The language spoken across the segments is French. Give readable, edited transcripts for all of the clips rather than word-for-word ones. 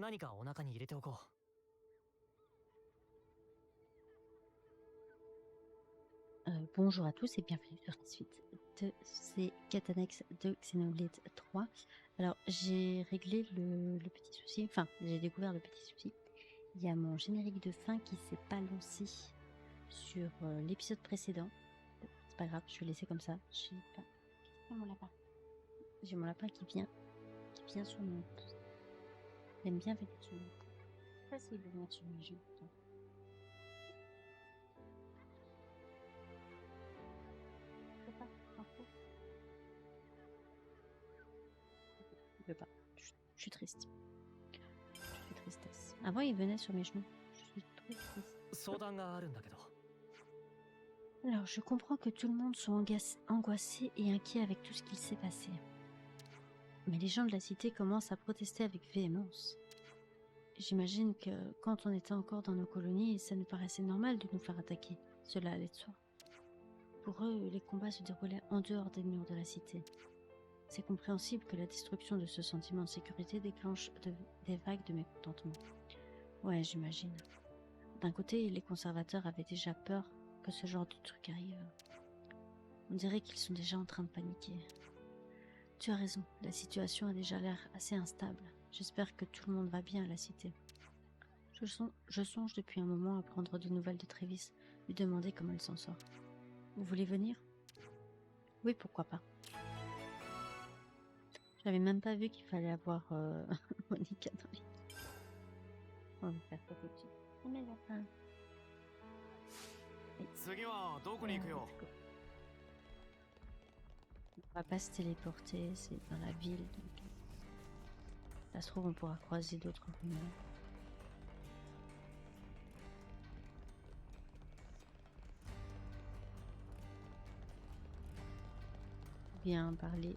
何かお腹に入れておこう。Bonjour à tous et bienvenue sur la suite de ces quêtes annexes de Xenoblade 3. Alors, j'ai réglé le petit souci, enfin, j'ai découvert le petit souci. Il y a mon générique de fin qui s'est pas lancé sur l'épisode précédent. C'est pas grave, je vais laisser comme ça. J'ai pas... Qu'est-ce que mon lapin? J'ai mon lapin qui vient sur mon... Il aime bien venir sur mon... Je sais pas s'il veut venir sur mes jeux. Attends. Je peux pas, info. Il veut pas. Je suis triste. Je suis tristesse. Avant, il venait sur mes genoux. Je suis trop triste. 相談があるんだけど。 Alors, je comprends que tout le monde soit angoissé et inquiet avec tout ce qu'il s'est passé. Mais les gens de la cité commencent à protester avec véhémence. J'imagine que quand on était encore dans nos colonies, ça nous paraissait normal de nous faire attaquer. Cela allait de soi. Pour eux, les combats se déroulaient en dehors des murs de la cité. C'est compréhensible que la destruction de ce sentiment de sécurité déclenche des vagues de mécontentement. Ouais, j'imagine. D'un côté, les conservateurs avaient déjà peur que ce genre de truc arrive. On dirait qu'ils sont déjà en train de paniquer. Tu as raison, la situation a déjà l'air assez instable. J'espère que tout le monde va bien à la cité. Je songe depuis un moment à prendre des nouvelles de Trévis, lui demander comment elle s'en sort. Vous voulez venir? Oui, pourquoi pas. J'avais même pas vu qu'il fallait avoir Monica dans l'équipe. On va faire ça tout de suite. Mais lapin. On va pas se téléporter, c'est dans la ville, donc ça se trouve on pourra croiser d'autres rumeurs. Bien parler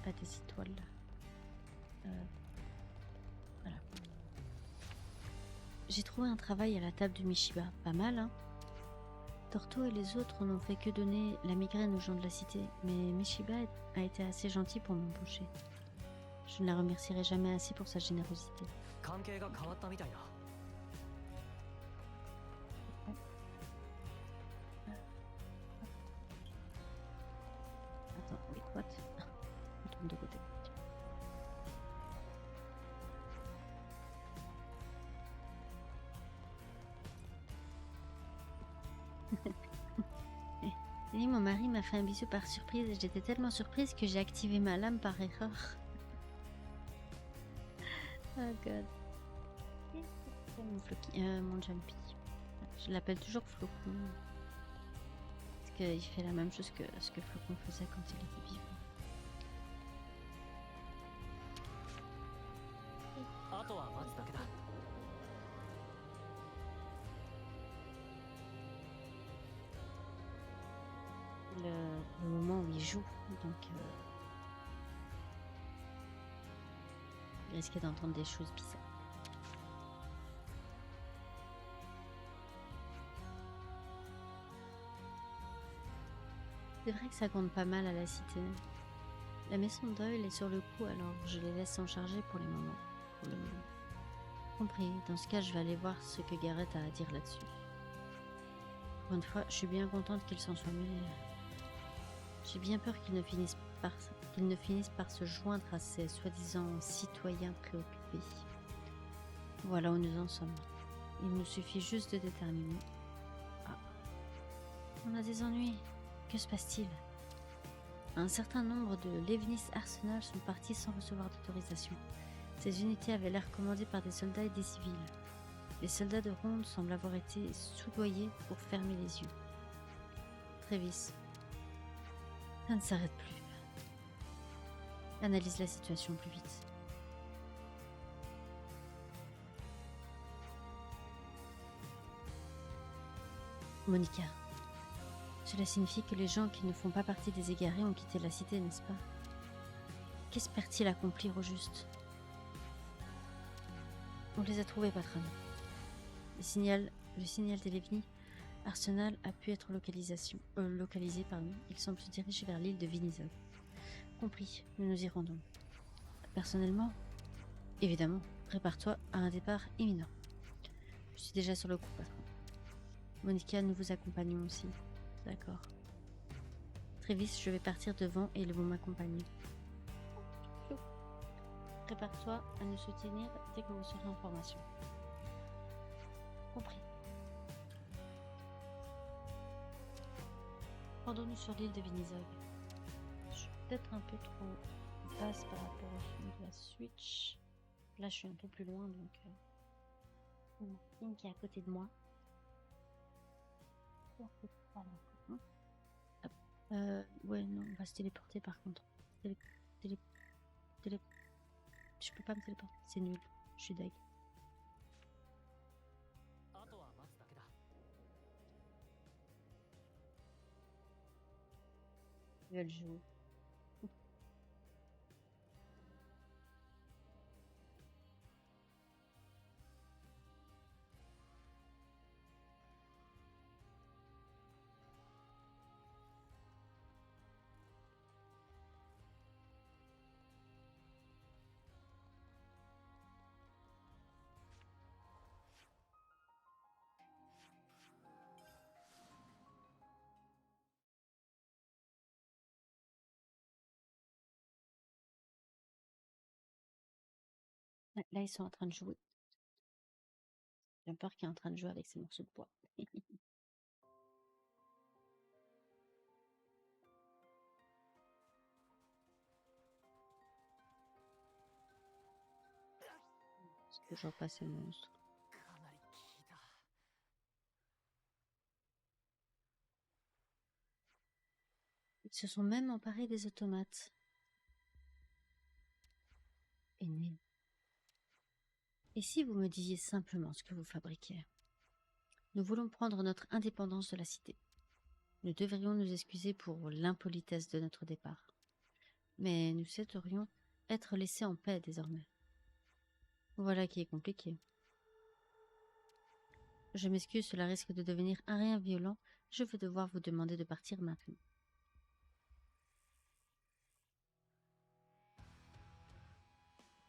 à des étoiles. Voilà. J'ai trouvé un travail à la table de Mishiba, pas mal hein. Torto et les autres n'ont fait que donner la migraine aux gens de la cité, mais Mishiba a été assez gentil pour m'embaucher. Je ne la remercierai jamais assez pour sa générosité. Attends, wait, what? On tourne de côté. Et mon mari m'a fait un bisou par surprise et j'étais tellement surprise que j'ai activé ma lame par erreur. Oh god. Mon Floki, mon Jumpy. Je l'appelle toujours Flocon. Parce qu'il fait la même chose que ce que Flocon faisait quand il était vivant. Le moment où il joue, donc il risquait d'entendre des choses bizarres. C'est vrai que ça compte pas mal à la cité. La maison Doyle est sur le coup, alors je les laisse s'en charger pour le moment. Compris, dans ce cas je vais aller voir ce que Garrett a à dire là-dessus. Pour une fois, je suis bien contente qu'il s'en soit mêlé. J'ai bien peur qu'il ne finisse par se joindre à ces soi-disant citoyens préoccupés. Voilà où nous en sommes. Il nous suffit juste de déterminer. Ah. On a des ennuis. Que se passe-t-il? Un certain nombre de Levinis Arsenal sont partis sans recevoir d'autorisation. Ces unités avaient l'air commandées par des soldats et des civils. Les soldats de ronde semblent avoir été soudoyés pour fermer les yeux. Trévis. Ça ne s'arrête plus. Analyse la situation plus vite. Monica. Cela signifie que les gens qui ne font pas partie des égarés ont quitté la cité, n'est-ce pas? Qu'espèrent-ils accomplir au juste? On les a trouvés, patronne. Le signal des Levni Arsenal a pu être localisé. Il semble se diriger vers l'île de Vinizog. Compris, nous nous y rendons. Personnellement, évidemment, Prépare-toi à un départ imminent. Je suis déjà sur le coup, patron. Monica, nous vous accompagnons aussi. D'accord. Travis, je vais partir devant et ils vont m'accompagner. Prépare-toi à nous soutenir dès que vous serez en formation. Compris. Rendons-nous sur l'île de Vinizog. Je suis peut-être un peu trop basse par rapport au son de la Switch. Là, je suis un peu plus loin, donc... Martine qui est à côté de moi. Hop. Ouais, non, on va se téléporter par contre. Télé... télé... télé... Je peux pas me téléporter, c'est nul. Je suis deg. あとは待つだけだ。 Je vais le jouer. Là, ils sont en train de jouer. J'ai peur qu'il est en train de jouer avec ses morceaux de bois. C'est toujours pas ces monstres. かなり効いた。 Ils se sont même emparés des automates. Aîné. Et si vous me disiez simplement ce que vous fabriquez? Nous voulons prendre notre indépendance de la cité. Nous devrions nous excuser pour l'impolitesse de notre départ. Mais nous souhaiterions être laissés en paix désormais. Voilà qui est compliqué. Je m'excuse, cela risque de devenir un rien violent. Je vais devoir vous demander de partir maintenant.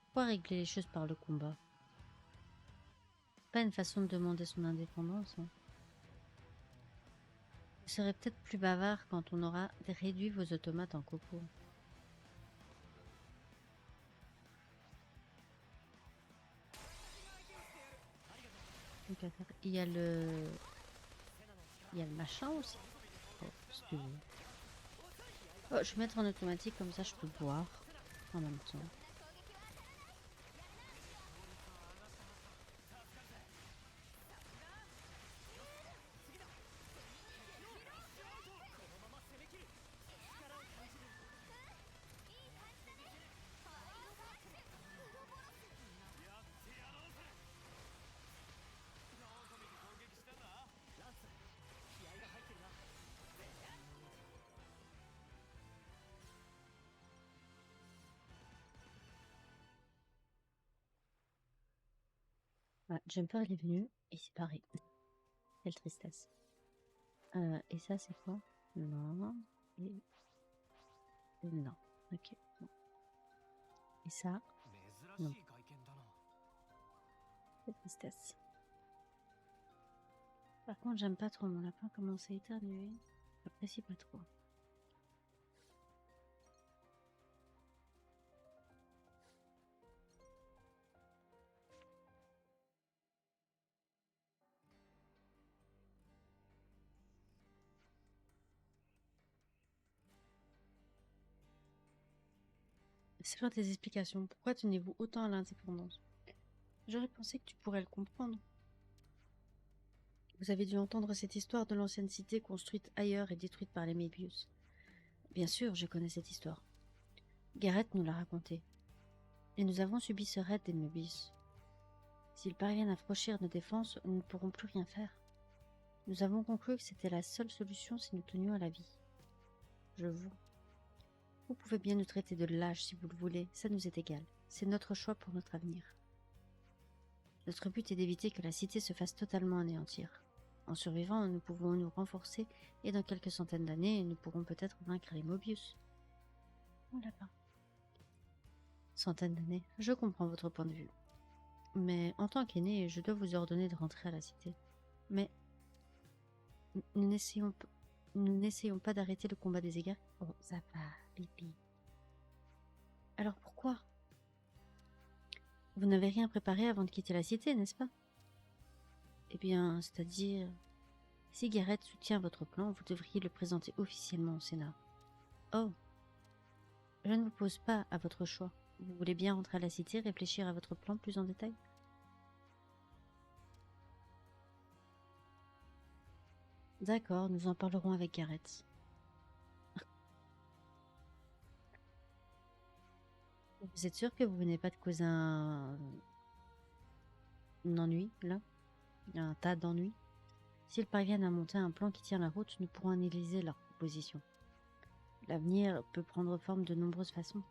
Pourquoi régler les choses par le combat? Pas une façon de demander son indépendance. Hein. Vous serez peut-être plus bavard quand on aura réduit vos automates en copeaux. Il y a le machin aussi. Oh, si tu veux. Oh, je vais mettre en automatique comme ça je peux boire en même temps. Ah, Jumper il est venu et c'est pareil. Quelle tristesse. Et ça c'est quoi? Non. Et... non. Ok. Non. Et ça? Non. Quelle tristesse. Par contre j'aime pas trop mon lapin commence à éternuer. J'apprécie pas trop. C'est l'heure des explications. Pourquoi tenez-vous autant à l'indépendance? J'aurais pensé que tu pourrais le comprendre. Vous avez dû entendre cette histoire de l'ancienne cité construite ailleurs et détruite par les Mébius. Bien sûr, je connais cette histoire. Garrett nous l'a racontée. Et nous avons subi ce raid des Mébius. S'ils parviennent à franchir nos défenses, nous ne pourrons plus rien faire. Nous avons conclu que c'était la seule solution si nous tenions à la vie. Vous pouvez bien nous traiter de lâches si vous le voulez, ça nous est égal. C'est notre choix pour notre avenir. Notre but est d'éviter que la cité se fasse totalement anéantir. En survivant, nous pouvons nous renforcer et dans quelques centaines d'années, nous pourrons peut-être vaincre les Mobius. Oh là-bas. Centaines d'années, je comprends votre point de vue. Mais en tant qu'aîné, je dois vous ordonner de rentrer à la cité. Mais nous n'essayons pas d'arrêter le combat des égards. Oh, ça va, Pipi. Alors pourquoi? Vous n'avez rien préparé avant de quitter la cité, n'est-ce pas? Eh bien, c'est-à-dire, si Gareth soutient votre plan, vous devriez le présenter officiellement au Sénat. Oh, je ne vous pose pas à votre choix. Vous voulez bien rentrer à la cité, réfléchir à votre plan plus en détail? D'accord, nous en parlerons avec Gareth. Vous êtes sûr que vous venez pas de causer un ennui, là? Un tas d'ennuis? S'ils parviennent à monter un plan qui tient la route, nous pourrons analyser leur proposition. L'avenir peut prendre forme de nombreuses façons.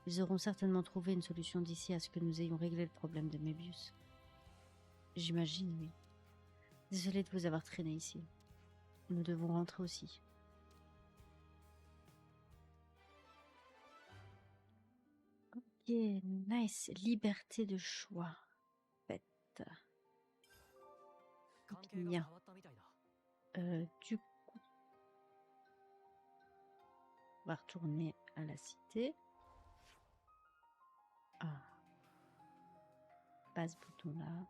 Ils auront certainement trouvé une solution d'ici à ce que nous ayons réglé le problème de Mébius. J'imagine, oui. Désolée de vous avoir traîné ici. Nous devons rentrer aussi. Ok, nice. Liberté de choix. Faites. 関係が Bien. 変わったみたいだ Du coup, on va retourner à la cité. Ah, pas ce bouton-là.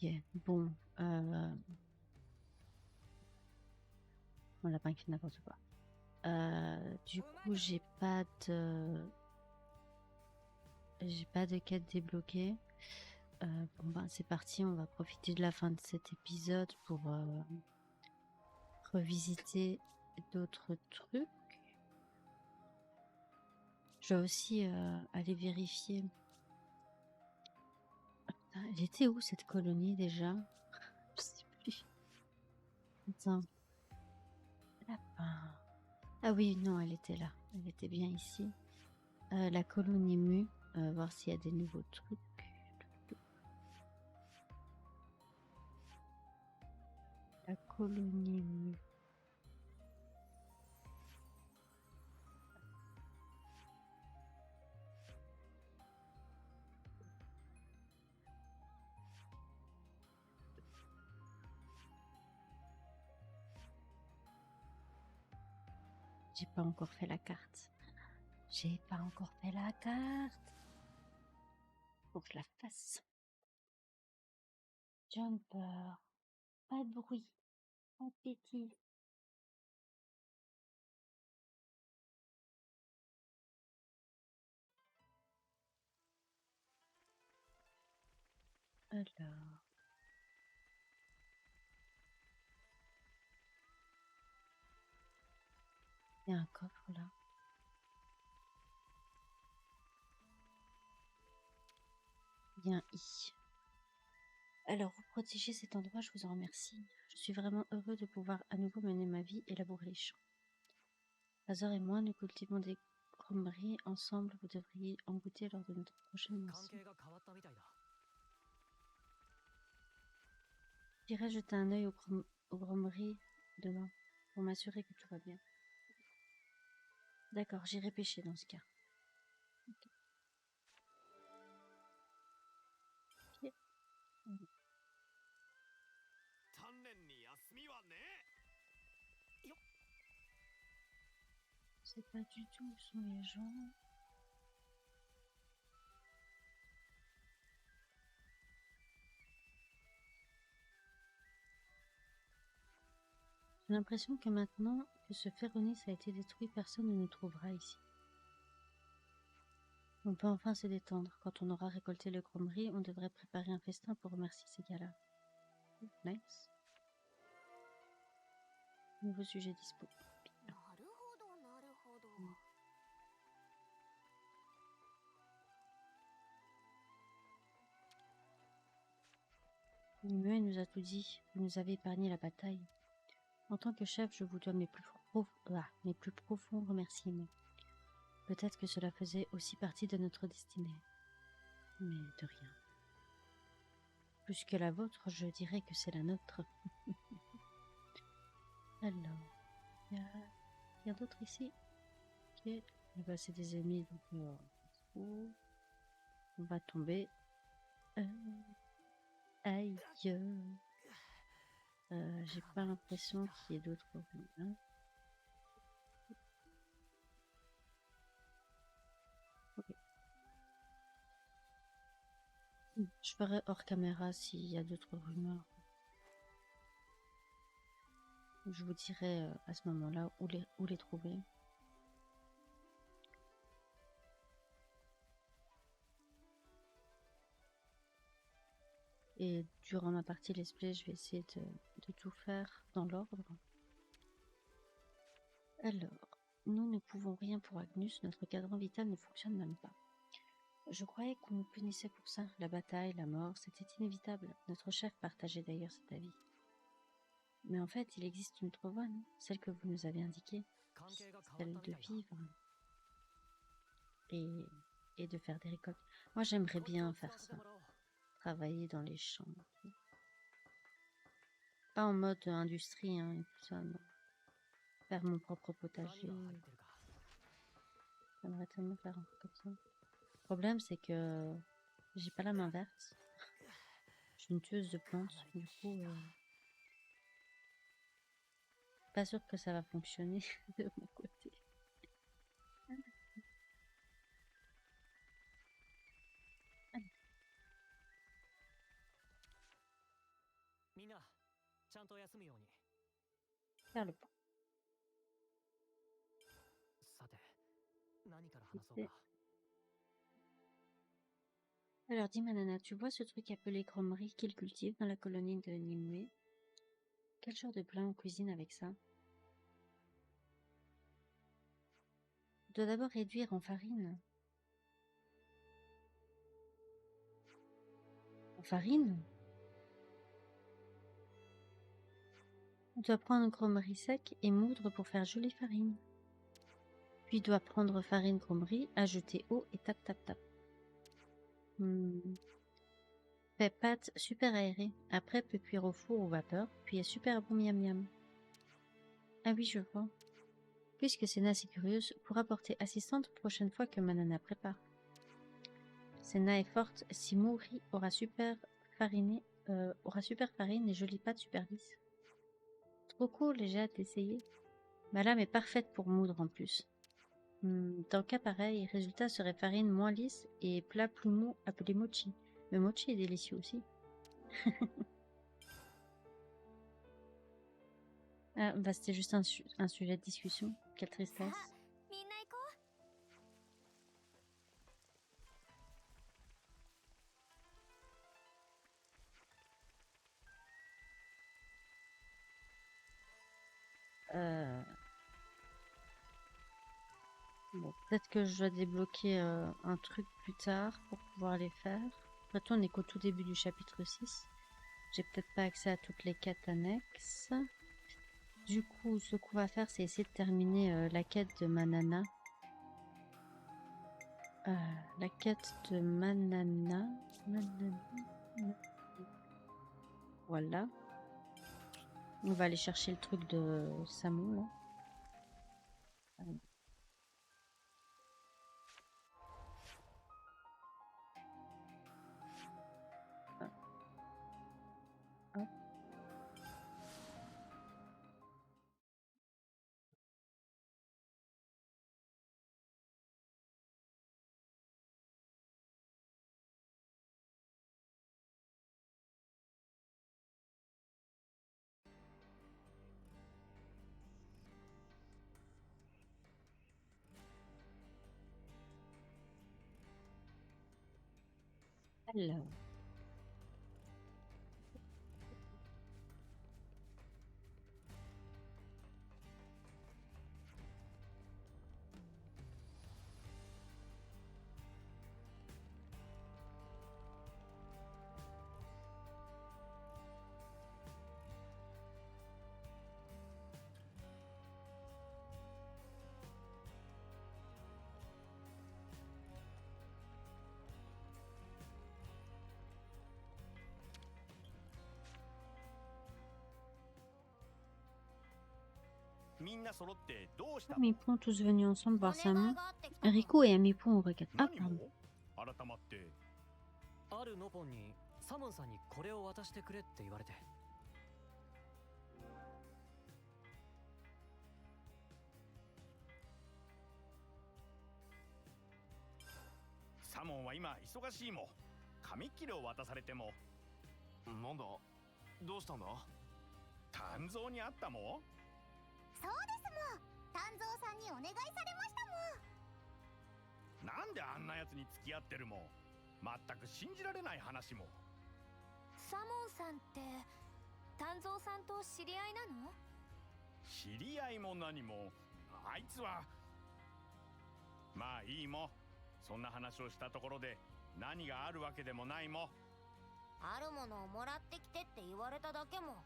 Ok, bon. Mon lapin qui fait n'importe quoi. Du coup, j'ai pas de quête débloquée. Bon ben c'est parti, on va profiter de la fin de cet épisode pour revisiter d'autres trucs. Je dois aussi aller vérifier. Putain, elle était où cette colonie déjà? Je sais plus. Attends. Lapin. Ah oui, non, elle était là. Elle était bien ici. La colonie Mu. Voir s'il y a des nouveaux trucs. La colonie Mu. J'ai pas encore fait la carte. J'ai pas encore fait la carte. Faut que je la fasse. Jumper. Pas de bruit. Pas de bêtises. Alors. Il y a un coffre là. Il y a un I. Alors, vous protégez cet endroit, je vous en remercie. Je suis vraiment heureux de pouvoir à nouveau mener ma vie et labourer les champs. Azor et moi, nous cultivons des chromeries. Ensemble, vous devriez en goûter lors de notre prochaine 関 moisson. 係が変わったみたいだ J'irai jeter un œil aux chromeries demain pour m'assurer que tout va bien. D'accord, j'irai pêcher dans ce cas. Ok. 丹念に休みはねえ Je sais pas du tout où sont les gens. J'ai l'impression que maintenant que ce Féronis a été détruit, personne ne nous trouvera ici. On peut enfin se détendre. Quand on aura récolté le chromerie, on devrait préparer un festin pour remercier ces gars-là. Nice. Nouveau sujet dispo. なるほどなるほど。 Nimue nous a tout dit. Vous nous avez épargné la bataille. En tant que chef, je vous dois mes plus profonds remerciements. Peut-être que cela faisait aussi partie de notre destinée. Mais de rien. Plus que la vôtre, je dirais que c'est la nôtre. Alors, il y a rien d'autre ici? Ok. Eh ben, c'est des ennemis, donc on va tomber. Aïe. J'ai pas l'impression qu'il y ait d'autres ruines. Ok. Je ferai hors caméra s'il y a d'autres rumeurs. Je vous dirai à ce moment-là où les trouver. Et durant ma partie let's play, je vais essayer de tout faire dans l'ordre. Alors, nous ne pouvons rien pour Agnus, notre cadran vital ne fonctionne même pas. Je croyais qu'on nous punissait pour ça. La bataille, la mort, c'était inévitable. Notre chef partageait d'ailleurs cet avis. Mais en fait, il existe une autre voie, non? Celle que vous nous avez indiquée. 関係が変わ Celle ったみ de たいだ vivre et de faire des récoltes. Moi, j'aimerais こっち bien を使 faire わせ ça. てもらおう Travailler dans les champs. Pas en mode industrie, hein, et tout ça, non. Faire mon propre 何 potager. が入ってるか J'aimerais tellement faire un truc comme ça. Le problème, c'est que j'ai pas la main verte. Je suis une tueuse de plantes. Du coup, pas sûr que ça va fonctionner de mon côté. みんなちゃんと休むように Faire le pont. さて何から話そうか Alors, dis Manana, tu vois ce truc appelé chromerie qu'ils cultivent dans la colonie de Nimue? Quel genre de plat on cuisine avec ça? On doit d'abord réduire en farine. En farine? On doit prendre chromerie sec et moudre pour faire jolie farine. Puis doit prendre farine chromerie, ajouter eau et tap tap tap. Fait pâte super aérée. Après peut cuire au four ou vapeur, puis est super bon miam miam. Ah oui, je vois. Puisque Senna est curieuse, pourra porter assistante prochaine fois que Manana prépare. Senna est forte, si Mouri aura super farine et jolie pâte super lisse. Trop cool, j'ai hâte d'essayer. Ma lame est parfaite pour moudre en plus. Dans le cas pareil, résultat serait farine moins lisse et plat plus mou appelé mochi. Le mochi est délicieux aussi. Ah, bah c'était juste un sujet de discussion. Quelle さ tristesse. あみんな行こう。 Bon, peut-être que je dois débloquer un truc plus tard pour pouvoir les faire. Après tout, on n'est qu'au tout début du chapitre 6. J'ai peut-être pas accès à toutes les quêtes annexes. Du coup, ce qu'on va faire, c'est essayer de terminer la quête de Manana. La quête de Manana. Voilà. On va aller chercher le truc de Samu, là. Hop. Alors. みんな揃ってどうしたの？ Mipon tous venus ensemble お voir 願 Samon. いがあってきたの。 Rico et Mipon au regard. Ah, 何 pardon. を改まって。あるノポンにサモンさんにこれを渡してくれって言われて。サモンは今忙しいもん。紙切れを渡されても。なんだ、どうしたんだ？炭蔵にあったもん。そうですもん。丹蔵さんにお願いされましたもん。なんであんなやつに付き合ってるもん。全く信じられない話も。サモンさんって丹蔵さんと知り合いなの？知り合いも何も。あいつは。まあいいもん。そんな話をしたところで何があるわけでもないもん。あるものをもらってきてって言われただけも。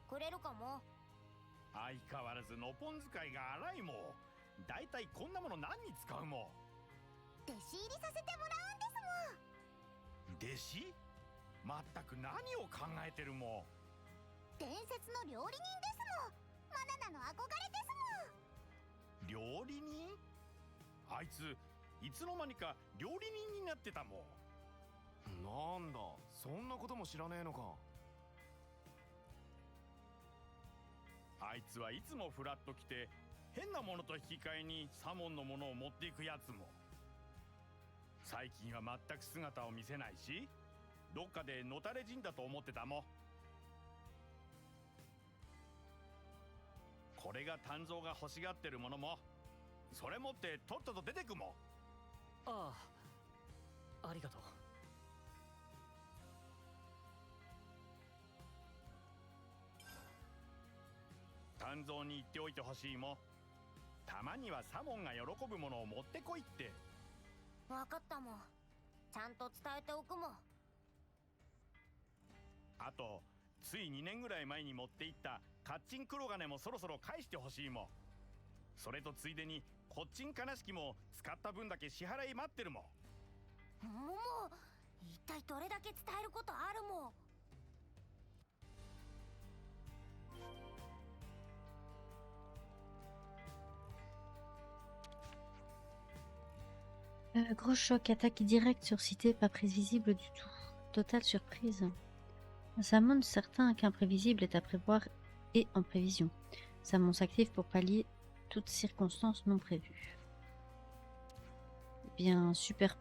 くれるかも。相変わらずのポン使いが荒いもん。だいたいこんなもの何に使うもん。弟子入りさせてもらうんですもん。弟子？まったく何を考えてるもん。伝説の料理人ですもん。マナナの憧れですもん。料理人？あいついつの間にか料理人になってたもん。なんだ、そんなことも知らねえのか。あいつはいつもフラッと来て変なものと引き換えにサモンのものを持っていくやつも。最近は全く姿を見せないし、どっかでのたれ死んだと思ってたもん。これが丹蔵が欲しがってるものも、それ持ってとっとと出てくもん。ああ、ありがとう。丹蔵に言っておいてほしいもん。たまにはサモンが喜ぶものを持ってこいって。わかったもん。ちゃんと伝えておくもん。あとつい2年ぐらい前に持っていったカッチン黒金もそろそろ返してほしいもん。それとついでにコッチン金式も使った分だけ支払い待ってるもん。もも、一体どれだけ伝えることあるもん。Gros choc, attaque directe sur cité, pas prévisible du tout. Totale surprise. Samon, certain qu'imprévisible est à prévoir et en prévision. Samon s'active pour pallier toutes circonstances non prévues. Bien, super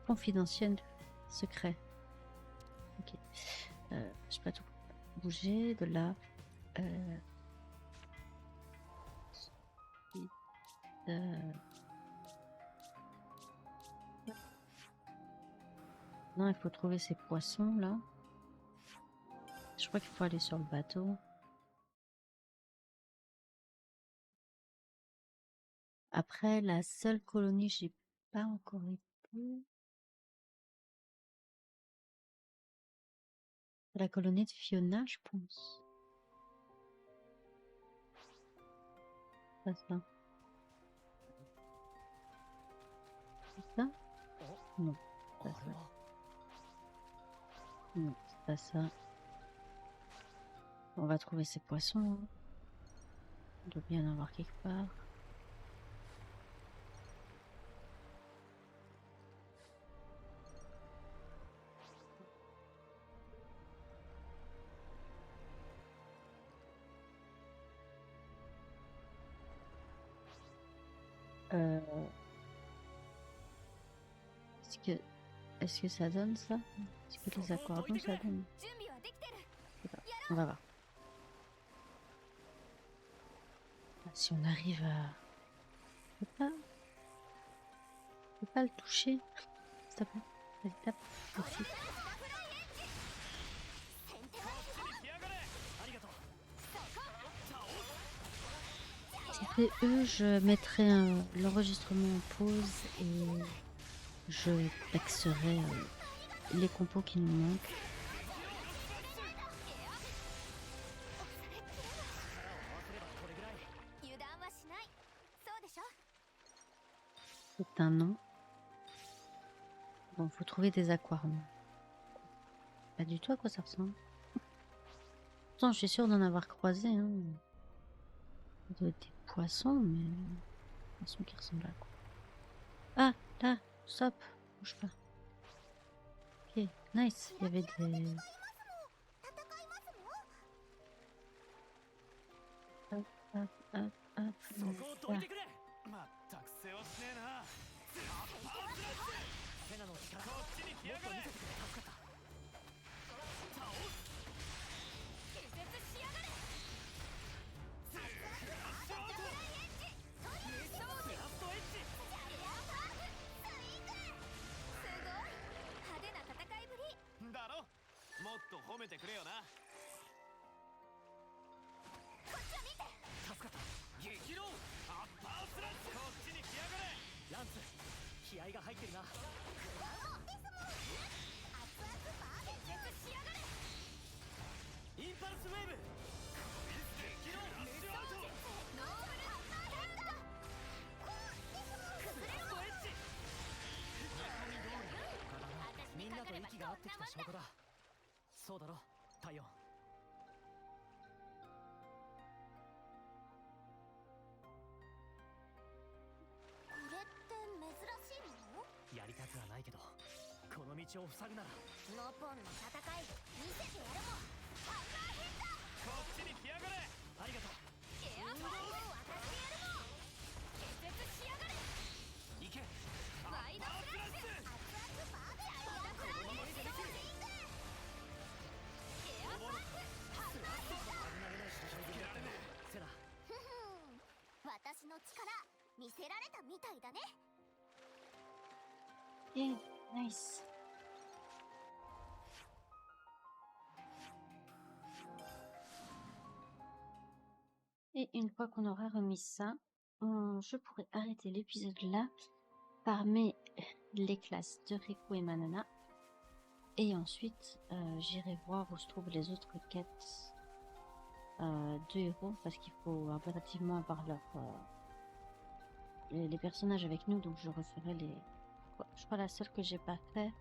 confidentiel, secret. Ok. Je sais pas tout bouger de là. Non, il faut trouver ces poissons là. Je crois qu'il faut aller sur le bateau. Après, la seule colonie, j'ai pas encore été. La colonie de Fiona, je pense. Pas ça. C'est ça? Non, pas あ ça. れは Non, c'est pas ça. On va trouver ces poissons. Hein. Il doit bien en avoir quelque part. Est-ce que ça donne ça? Est-ce que les accordons ça donne? 準備はできてる。 Je sais pas. On va voir. Ah, si on arrive à... Je peux pas le toucher. S'il te plaît. Vas-y, tape. Merci. 来やがれ。ありがとう。 C'était eux, je mettrais l'enregistrement en pause et je pexerai les compos qui nous manquent. 忘ればこれぐらい。油断はしない。そうでしょ。 C'est un nom. Bon, faut trouver des aquariums. Pas du tout à quoi ça ressemble. Pourtant, je suis sûre d'en avoir croisé. Hein. Ça doit être des poissons, mais... Poissons qui ressemblent à quoi? Ah, là, stop, bouge pas. Ok, nice, il y avait des... 戦いますの？ Hop, hop, hop, hop. そこをどいてくれ。まったく世話しねえな。ヘナの力こっちに来やがれ。もっと見せてくれ。助かった。気絶しやがれ。ブラストエッジ。派手な戦いぶり。だろ、もっと褒めてくれよな。こっちを見て。助かった。激論アッパースラッシュ。こっちに来やがれ。ランス、気合が入ってるな。熱々バーベキューしやがれ。インパルスウェーブ。激論ラッシュアウト。ノーブルハッパーヘッド。こうですもん。崩れろ。エッジ。みんなと息が合ってきた証拠だ。そうだろ、太陽。これって珍しいの？やりたくはないけど、この道を塞ぐなら。ノポンの戦い見せてやるもん。ハッパーヘッド。こっちに来やがれ。ありがとう。エアファイトを渡してやるもん。気絶しやがれ。行け。ワイドスラッシュ。熱々バーベキュー。このままでできる。エアファイト。ハッパーヘッド。セナ、ふふん。私の力見せられたみたいだね。Ok, nice. Et une fois qu'on aura remis ça, je pourrais arrêter l'épisode là, farmer les classes de Riku et Manana, et ensuite j'irai voir où se trouvent les autres quêtes de héros, parce qu'il faut impérativement avoir les personnages avec nous, donc je referai les... Je crois la seule que j'ai pas fait,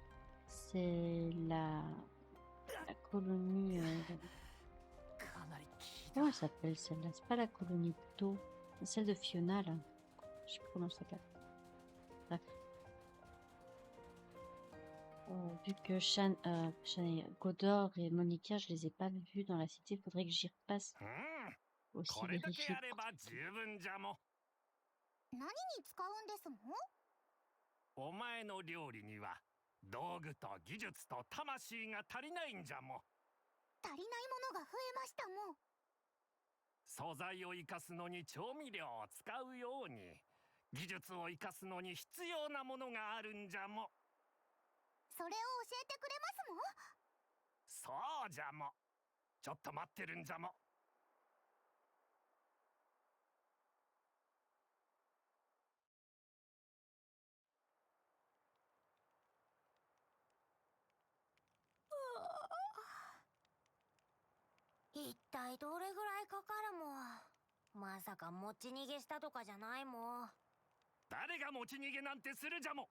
c'est la colonie... かなり効いた。 Comment elle s'appelle celle-là? C'est pas la colonie d'eau, c'est celle de Fiona là. Je sais plus comment ça s'appelle. Bref. Vu que Godor et Monica, je les ai pas vus dans la cité, faudrait que j'y repasse aussi これだけ vérifier. あれば十分じゃも。何に使うんですもん？お前の料理には道具と技術と魂が足りないんじゃも。足りないものが増えましたもん。素材を生かすのに調味料を使うように技術を生かすのに必要なものがあるんじゃも。それを教えてくれますもん？そうじゃも。ちょっと待ってるんじゃも。一体どれぐらいかかるもん。まさか持ち逃げしたとかじゃないもん。誰が持ち逃げなんてするじゃも。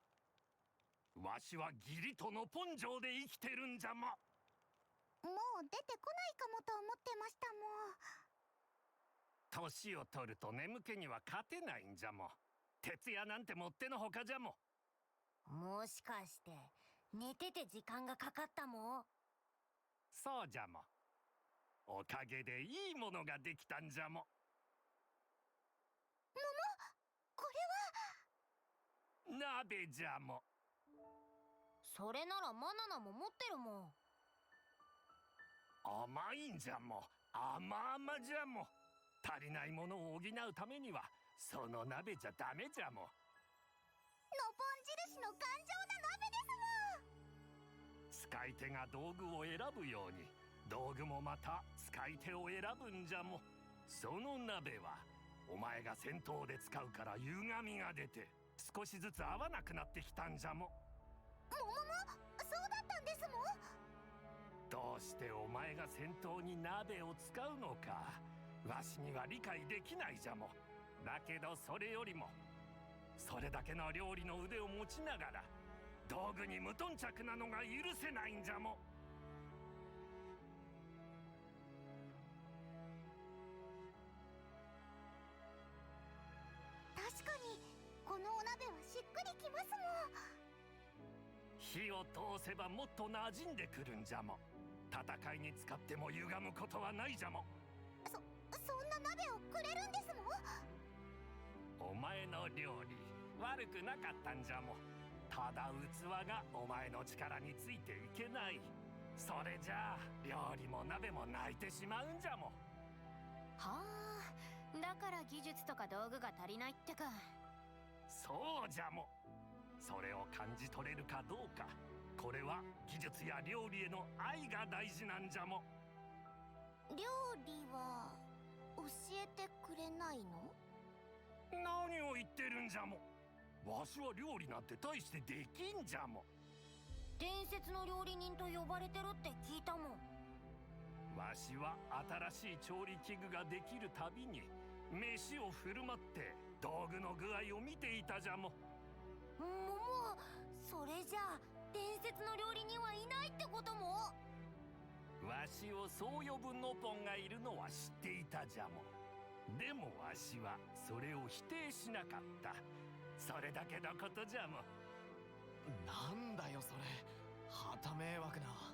わしは義理との根性で生きてるんじゃも。もう出てこないかもと思ってましたもん。年を取ると眠気には勝てないんじゃも。徹夜なんてもってのほかじゃも。もしかして寝てて時間がかかったもん？そうじゃも。おかげでいいものができたんじゃも。これは鍋じゃも。それならマナナも持ってるもん。甘いんじゃも。甘々じゃも。足りないものを補うためにはその鍋じゃダメじゃも。ノポン印の頑丈な鍋ですもん。使い手が道具を選ぶように道具もまた使い手を選ぶんじゃも。その鍋はお前が戦闘で使うから歪みが出て少しずつ合わなくなってきたんじゃも。そうだったんですもん。どうしてお前が戦闘に鍋を使うのかわしには理解できないじゃも。だけどそれよりもそれだけの料理の腕を持ちながら道具に無頓着なのが許せないんじゃも。ます火を通せばもっと馴染んでくるんじゃも。戦いに使っても歪むことはないじゃも。もん。そんな鍋をくれるんですもん。お前の料理悪くなかったんじゃも。ただ器がお前の力についていけない。それじゃあ料理も鍋も泣いてしまうんじゃも。はあ、だから技術とか道具が足りないってか。そうじゃも。それを感じ取れるかどうか、これは技術や料理への愛が大事なんじゃも。料理は教えてくれないの？何を言ってるんじゃも。わしは料理なんて大してできんじゃも。伝説の料理人と呼ばれてるって聞いたもん。わしは新しい調理器具ができるたびに飯を振る舞って道具の具合を見ていたじゃも。もうそれじゃあ伝説の料理人はいないってことも。わしをそう呼ぶノポンがいるのは知っていたじゃも。でもわしはそれを否定しなかった。それだけのことじゃも。なんだよそれ、はた迷惑な。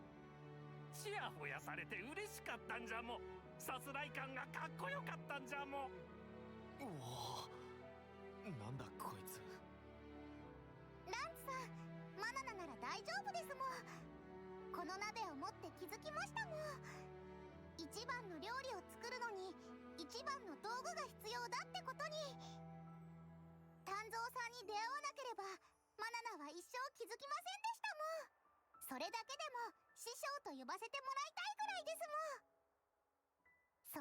ちやほやされて嬉しかったんじゃも。さすらい感がかっこよかったんじゃも。うおー、なんだこいつ。ランツさん、マナナなら大丈夫ですもん。この鍋を持って気づきましたもん。一番の料理を作るのに一番の道具が必要だってことに。丹蔵さんに出会わなければマナナは一生気づきませんでしたもん。それだけでも師匠と呼ばせてもらいたいぐらいです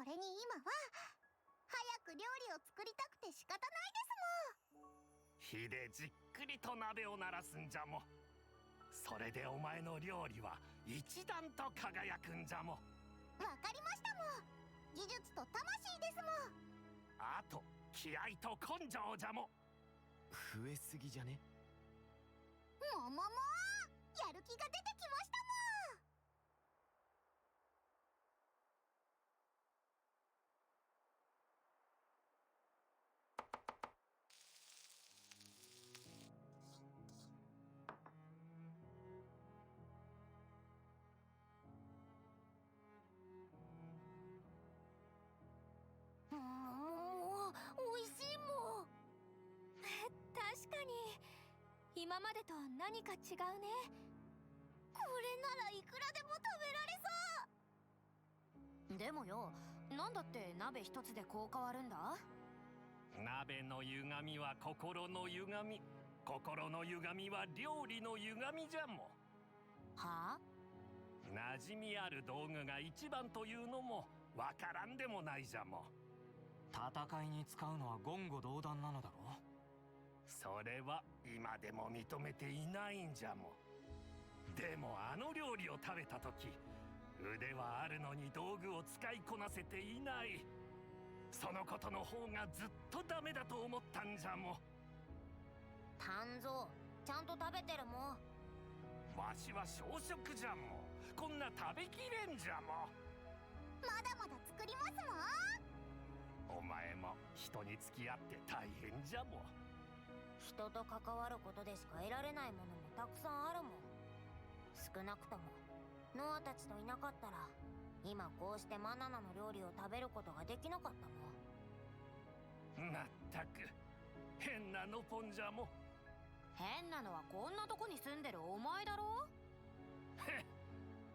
もん。それに今は早く料理を作りたくて仕方ないですもん。火でじっくりと鍋を鳴らすんじゃも。それでお前の料理は一段と輝くんじゃも。わかりましたもん。技術と魂ですもん。あと気合と根性じゃも。増えすぎじゃね？もももやる気が出てきましたもん。もう美味しいもん。確かに今までと何か違うね。これならいくらでも食べられそう。でもよ、なんだって鍋一つでこう変わるんだ？鍋の歪みは心の歪み、心の歪みは料理の歪みじゃも。はあ？馴染みある道具が一番というのもわからんでもないじゃも。戦いに使うのは言語道断なのだろ。それは今でも認めていないんじゃも。でもあの料理を食べた時、腕はあるのに道具を使いこなせていない。そのことの方がずっとダメだと思ったんじゃも。丹蔵、ちゃんと食べてるもん。わしは小食じゃも。こんな食べきれんじゃも。まだまだ作りますもん。お前も人に付き合って大変じゃも。人と関わることでしか得られないものもたくさんあるもん。少なくともノアたちといなかったら今こうしてマナナの料理を食べることができなかったもん。まったく変なノポンじゃも。変なのはこんなとこに住んでるお前だろ。へっ、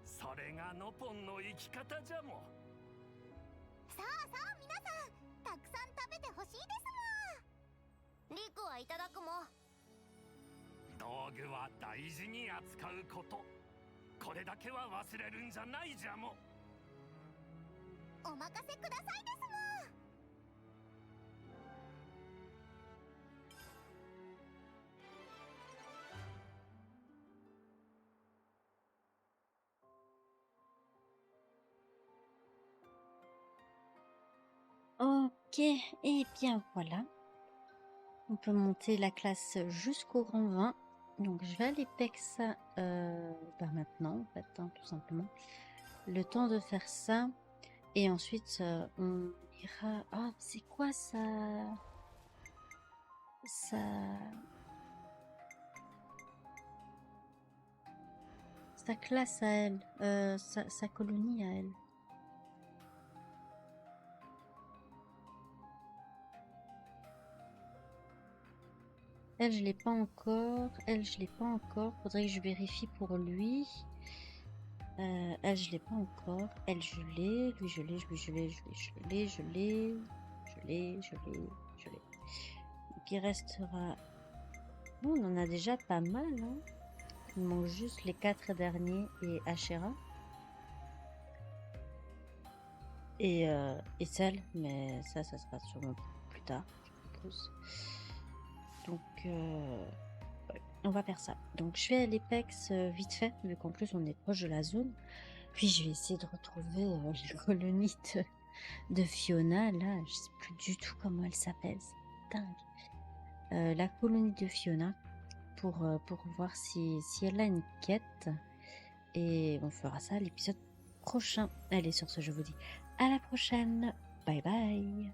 それがノポンの生き方じゃも。さあさあ皆さん、たくさん食べてほしいですリクはいただくもん。道具は大事に扱うこと、これだけは忘れるんじゃないじゃも。もん。お任せくださいですもん。Ok, et bien voilà. On peut monter la classe jusqu'au rang 20. Donc je vais aller PEC ça maintenant, en fait, hein, tout simplement. Le temps de faire ça. Et ensuite, on ira... Ah, c'est quoi ça? Ça... sa classe à elle, sa colonie à elle. Elle, je l'ai pas encore. Elle, je l'ai pas encore. Faudrait que je vérifie pour lui. Elle, je l'ai pas encore. Elle, je l'ai. Lui, je l'ai. Lui, je l'ai. Je l'ai. Je l'ai. Je l'ai. Je l'ai. Je l'ai. Donc, il restera... Oh, on en a déjà pas mal, hein. Il manque juste les 4 derniers et Ashera. Et celle, mais ça sera sûrement plus tard, je propose. Donc, ouais, on va faire ça. Donc, je vais à l'Apex vite fait, vu qu'en plus on est proche de la zone. Puis, je vais essayer de retrouver les colonies de Fiona. Là, je sais plus du tout comment elle s'appelle. C'est dingue. La colonie de Fiona pour voir si elle a une quête. Et on fera ça à l'épisode prochain. Allez, sur ce, je vous dis à la prochaine. Bye bye.